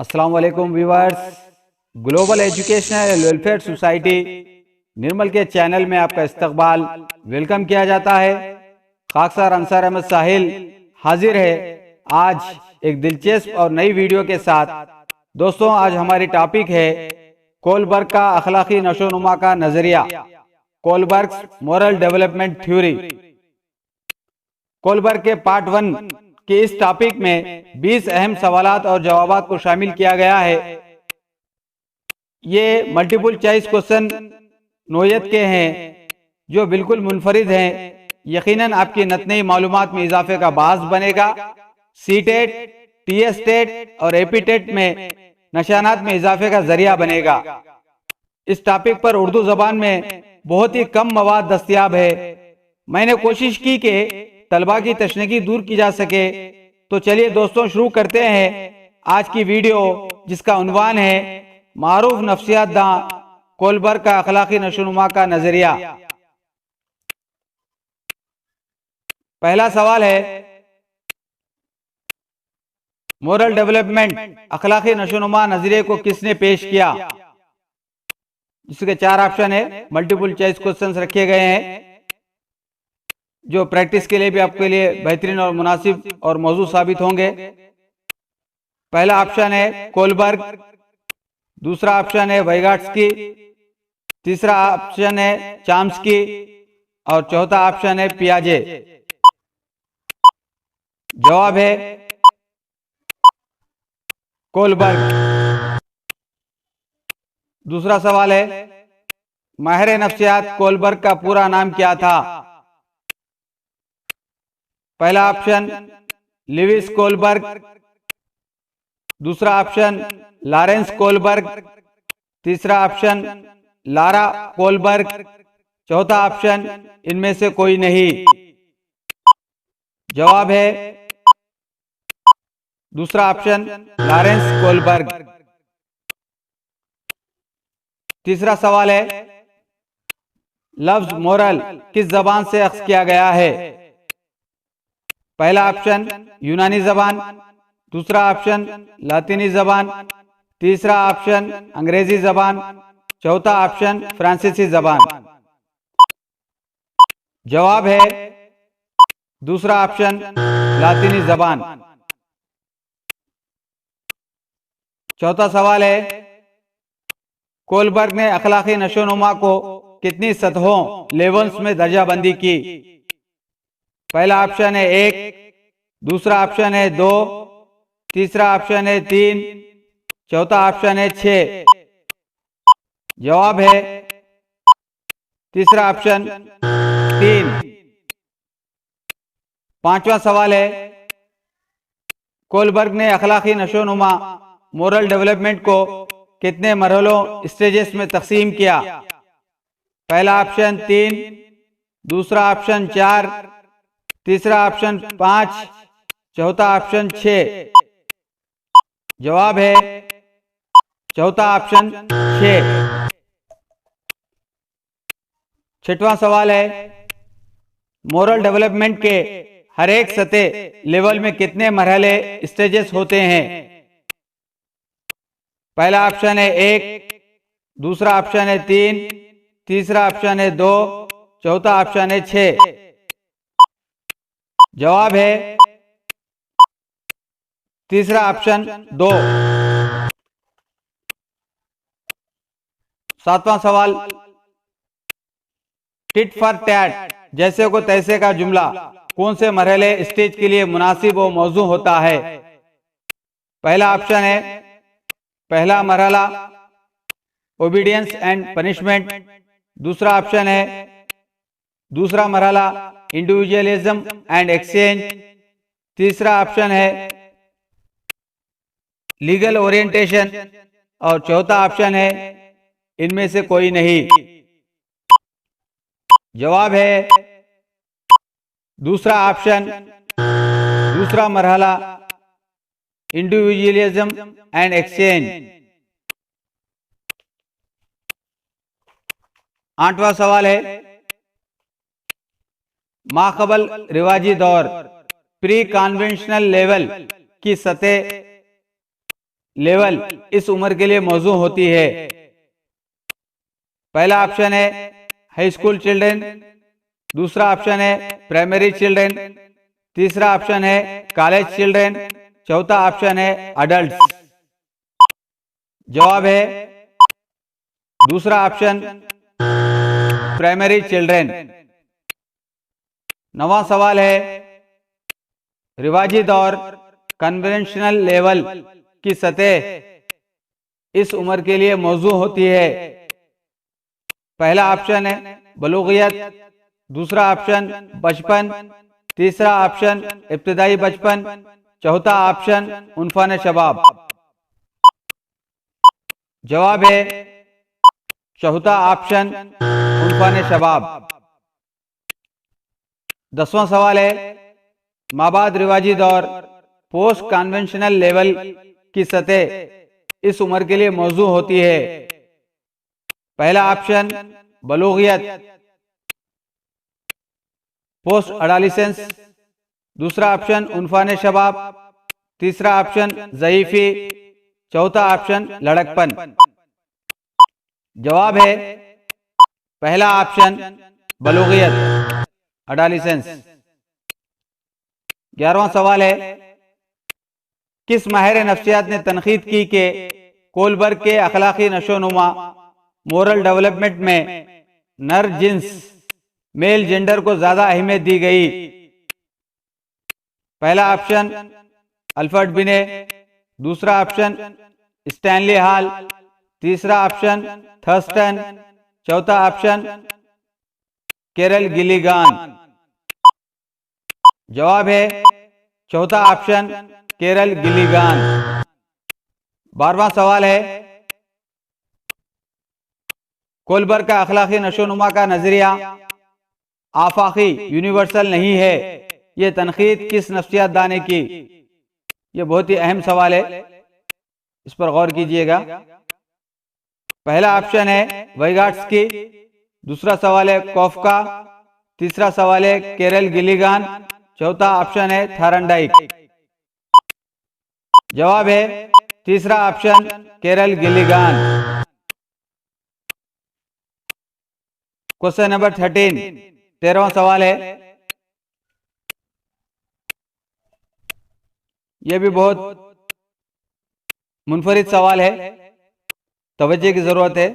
अस्सलाम वालेकुम viewers. Global educational welfare society Nirmal के चैनल में आपका इस्तकबाल वेलकम किया जाता है। खाकसार अंसार अहमद साहिल हाजिर है आज एक दिलचस्प और नई वीडियो के साथ। दोस्तों, आज हमारी टॉपिक है कोलबर्ग का अखलाकी नशोनुमा का नजरिया, Kohlberg moral development theory. Kohlberg के पार्ट 1 के इस टॉपिक में 20 अहम सवालात और जवाबात को शामिल किया गया है। ये मल्टीपल चॉइस क्वेश्चन नोयत के हैं जो बिल्कुल मुनफरिद हैं। यकीनन आपकी नतनी मालूमात में इजाफे का बास बनेगा। सीटेट, टीएस टेट और एपीटेट में निशानात में इजाफे का जरिया बनेगा। इस टॉपिक पर उर्दू जबान में बहुत ही कम मवाद दस्तयाब है। मैंने कोशिश की कि तलबा की तशनगी दूर की जा सके। तो चलिए दोस्तों, शुरू करते हैं आज की वीडियो, जिसका उन्वान है मारूफ नफ्सियात दां कोलबर्ग का अखलाकी नशोनुमा का नजरिया। पहला सवाल है, मोरल डेवलपमेंट अखलाकी नशोनुमा नजरिए को किसने पेश किया? जिसके 4 ऑप्शन है। मल्टीपल चॉइस क्वेश्चंस रखे गए हैं जो प्रैक्टिस के लिए भी आपके लिए बेहतरीन और मुनासिब और मौजू साबित होंगे। पहला ऑप्शन है कोलबर्ग, दूसरा ऑप्शन है वाइगॉट्स्की, तीसरा ऑप्शन है चॉम्स्की और चौथा ऑप्शन है पियाजे। जवाब है कोलबर्ग। दूसरा सवाल है, माहिर नफ्सियात कोलबर्ग का पूरा नाम क्या था? पहला ऑप्शन लिविस कोलबर्ग, दूसरा ऑप्शन लॉरेंस कोलबर्ग, तीसरा ऑप्शन लारा कोलबर्ग, चौथा ऑप्शन इनमें से कोई नहीं। जवाब है दूसरा ऑप्शन लॉरेंस कोलबर्ग। तीसरा सवाल है, लफ्ज मोरल किस जबान से अख्ज़ किया गया है? पहला ऑप्शन यूनानी जबान, दूसरा ऑप्शन लातीनी जबान, तीसरा ऑप्शन अंग्रेजी जबान, चौथा ऑप्शन फ्रांसीसी जबान। जवाब है दूसरा ऑप्शन लातीनी जबान। चौथा सवाल है, कोलबर्ग ने अखलाकी नशोनुमा को कितनी सतहों लेवल्स में दर्जाबंदी की? पहला ऑप्शन है 1, दूसरा ऑप्शन है 2, तीसरा ऑप्शन है 3, चौथा ऑप्शन है 6। जवाब है तीसरा ऑप्शन 3। पांचवा सवाल है, कोलबर्ग ने अखलाकी नशोनुमा मोरल डेवलपमेंट को कितने मरहलों स्टेजेस में तकसीम किया? पहला ऑप्शन 3, दूसरा ऑप्शन 4, तीसरा ऑप्शन 5, चौथा ऑप्शन 6। जवाब है चौथा ऑप्शन 6। छठवां सवाल है, मोरल डेवलपमेंट के हर एक सतह लेवल में कितने मरहले स्टेजेस होते हैं? पहला ऑप्शन है 1, दूसरा ऑप्शन है 3, तीसरा ऑप्शन है 2, चौथा ऑप्शन है 6। जवाब है तीसरा ऑप्शन 2। सातवां सवाल, टिट फॉर टैट जैसे को तैसे का जुमला कौन से मरहले स्टेज के लिए मुनासिब व मौजू होता है? पहला ऑप्शन है पहला मरहला ओबीडियंस एंड पनिशमेंट, दूसरा ऑप्शन है दूसरा मरहला इंडिविजुअलिज्म एंड एक्सचेंज, तीसरा ऑप्शन है लीगल ओरिएंटेशन और चौथा ऑप्शन है इनमें से कोई नहीं। जवाब है दूसरा ऑप्शन, दूसरा मरहला इंडिविजुअलिज्म एंड एक्सचेंज। आठवां सवाल है, माकबल रिवाजी दौर प्री कन्वेंशनल लेवल की सतह लेवल इस उम्र के लिए मौजू होती है? पहला ऑप्शन है हाई स्कूल चिल्ड्रन, दूसरा ऑप्शन है प्राइमरी चिल्ड्रन, तीसरा ऑप्शन है कॉलेज चिल्ड्रन, चौथा ऑप्शन है अडल्ट। जवाब है दूसरा ऑप्शन प्राइमरी चिल्ड्रन। नवा सवाल है रिवाजी दौर कन्वेंशनल लेवल की सतह इस उम्र के लिए मौजू होती है? पहला ऑप्शन है बलूगियत, दूसरा ऑप्शन बचपन, तीसरा ऑप्शन इब्तिदाई बचपन, चौथा ऑप्शन उनफान शबाब। जवाब है चौथा ऑप्शन उनफान शबाब। 10वां सवाल है माबाद रिवाजी दौर पोस्ट कन्वेंशनल लेवल की सतह इस उम्र के लिए मौजू होती है? पहला ऑप्शन बलूगियत पोस्ट अडालिसेंस, दूसरा ऑप्शन उनफान शबाब, तीसरा ऑप्शन ज़ईफी, चौथा ऑप्शन लड़कपन। जवाब है पहला ऑप्शन बलूगियत अडालिसेंस। 11वां सवाल है किस माहिर नफ्सियात ने तनकीद की कि कोलबर्ग के अखलाकी नशोनुमा मोरल डेवलपमेंट में नर जिन्स मेल जेंडर को ज्यादा अहमियत दी गई? पहला ऑप्शन अल्फ्रेड बिने, दूसरा ऑप्शन स्टैनली हॉल, तीसरा ऑप्शन थर्स्टन, चौथा ऑप्शन कैरल गिलिगान। जवाब है चौथा ऑप्शन कैरल गिलिगान। 12वां सवाल है कोलबर्ग का अखलाकी नशोनुमा का नजरिया आफाकी यूनिवर्सल नहीं है, ये तनकीद किस नफ्सियात दाने की? ये बहुत ही अहम सवाल है, इस पर गौर कीजिएगा। पहला ऑप्शन है वाइगाट्स्की, दूसरा सवाल है कॉफका, तीसरा सवाल है कैरल गिलिगान, चौथा ऑप्शन है थारनडाइक। जवाब है तीसरा option Carol Gilligan. Question number 13वां सवाल है, यह भी बहुत मुनफरिद सवाल है, तवज्जो की जरूरत है।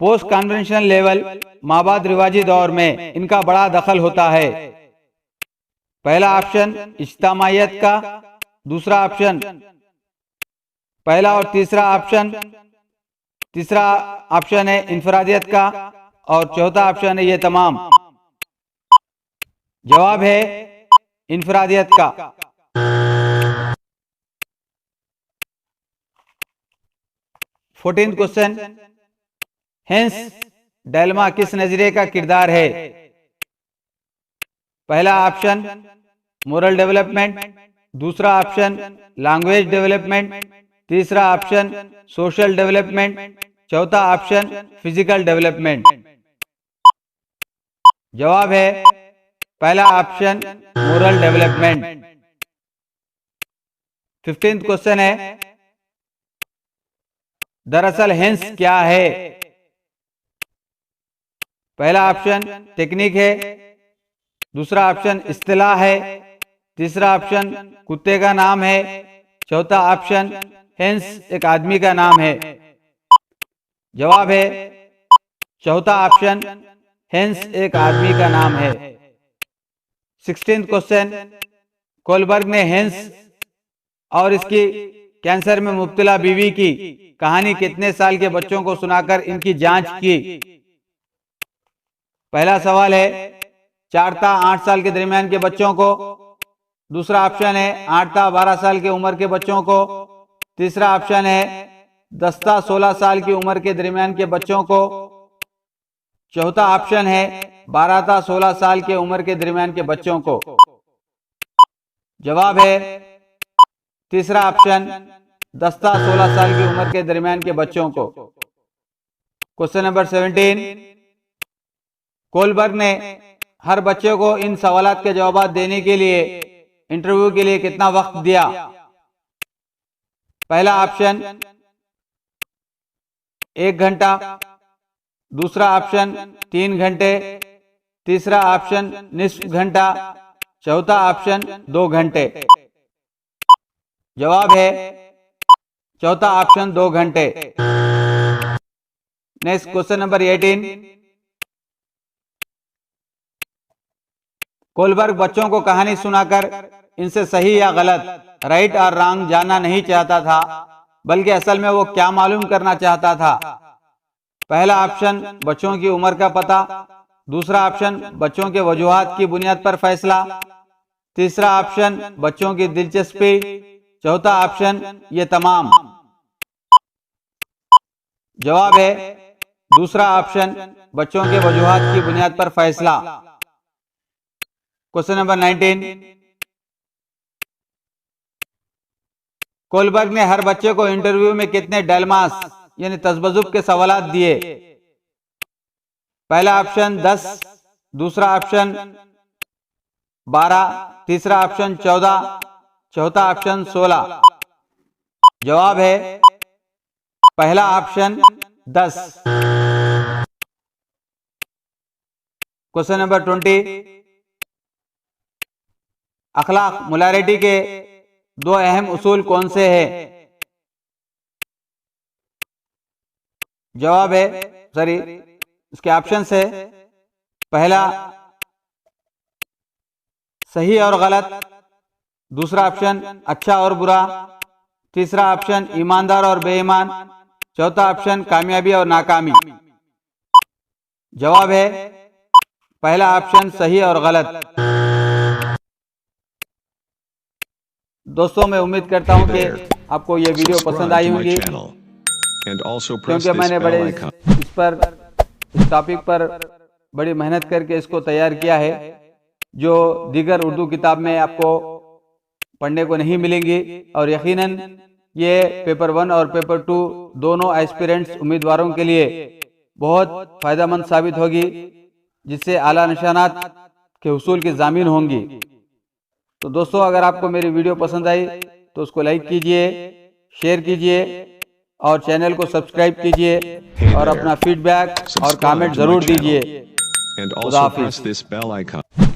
पोस्ट कन्वेंशनल लेवल माबाद रिवाजी दौर में इनका बड़ा दखल होता है? पहला ऑप्शन इज्तिमाइयत का, दूसरा ऑप्शन पहला और तीसरा ऑप्शन है इनफरादियत का, और चौथा ऑप्शन है ये तमाम। जवाब है इनफरादियत का। 14th क्वेश्चन, हेंस डेल्मा किस नजरिए का किरदार है? पहला ऑप्शन मोरल डेवलपमेंट, दूसरा ऑप्शन लैंग्वेज डेवलपमेंट, तीसरा ऑप्शन सोशल डेवलपमेंट, चौथा ऑप्शन फिजिकल डेवलपमेंट। जवाब है पहला option moral development. 15th question है दरअसल हेंस क्या है? पहला ऑप्शन टेक्निक है, दूसरा ऑप्शन इस्तिलाह है, तीसरा ऑप्शन कुत्ते का नाम है, चौथा ऑप्शन हेंस एक आदमी का नाम है। जवाब है चौथा ऑप्शन हेंस एक आदमी का नाम है। 16th क्वेश्चन, कोलबर्ग ने हेंस और इसकी कैंसर में मुब्तला बीवी की कहानी कितने साल के बच्चों को सुनाकर इनकी जांच की? पहला सवाल है 4 था 8 साल के दरमियान के बच्चों को, दूसरा ऑप्शन है 8 था 12 साल की उम्र के बच्चों को, तीसरा ऑप्शन है 10 था 16 साल की उम्र के दरमियान के बच्चों को, चौथा ऑप्शन है 12 था 16 साल के उम्र के दरमियान के बच्चों को। जवाब है तीसरा ऑप्शन 10 था 16 साल की उम्र के दरमियान के बच्चों को। क्वेश्चन नंबर 17, कोलबर्ग ने हर बच्चे को इन सवालात के जवाब देने के लिए इंटरव्यू के लिए कितना वक्त दिया? पहला ऑप्शन 1 घंटा, दूसरा ऑप्शन 3 घंटे, तीसरा ऑप्शन निस्फ घंटा, चौथा ऑप्शन 2 घंटे। जवाब है चौथा ऑप्शन 2 घंटे। Next question number 18। कोलबर्ग बच्चों को कहानी सुनाकर इनसे सही या गलत, राइट और रॉन्ग जानना नहीं चाहता था, बल्कि असल में वो क्या मालूम करना चाहता था। पहला ऑप्शन बच्चों की उम्र का पता, दूसरा ऑप्शन बच्चों के वजूहात की बुनियाद पर फैसला, तीसरा ऑप्शन बच्चों की दिलचस्पी, चौथा ऑप्शन ये तमाम। जवाब है दूसरा ऑप्शन बच्चों के वजूहात की बुनियाद पर फैसला। Question number 19। कोलबर्ग ने हर बच्चे को इंटरव्यू में कितने डेलमास यानी तजबजुब के सवालात दिए? पहला ऑप्शन 10, दूसरा ऑप्शन 12, तीसरा ऑप्शन 14, चौथा ऑप्शन 16। जवाब है पहला ऑप्शन 10। Question number 20। अखलाक मोरालिटी के 2 अहम उसूल कौन से हैं? जवाब है इसके ऑप्शंस है, पहला सही और गलत, दूसरा ऑप्शन अच्छा और बुरा, तीसरा ऑप्शन ईमानदार और बेईमान, चौथा ऑप्शन कामयाबी और नाकामी। जवाब है पहला ऑप्शन सही और गलत। दोस्तों मैं उम्मीद करता हूं कि आपको ये वीडियो पसंद आई होगी, क्योंकि मैंने इस टॉपिक पर बड़ी मेहनत करके इसको तैयार किया है, जो दीगर उर्दू किताब में आपको पढ़ने को नहीं मिलेंगी। और यकीनन ये पेपर 1 और पेपर 2 दोनों एस्पिरेंट्स उम्मीदवारों के लिए बहुत फ़ायदेमंद साबित होगी, जिससे आला निशानात के हुसूल की ज़ामीन होंगी। तो दोस्तों अगर आपको मेरी वीडियो पसंद आई तो उसको लाइक कीजिए, शेयर कीजिए और चैनल को सब्सक्राइब कीजिए और अपना फीडबैक और कमेंट ज़रूर दीजिए। खुदा हाफिज़।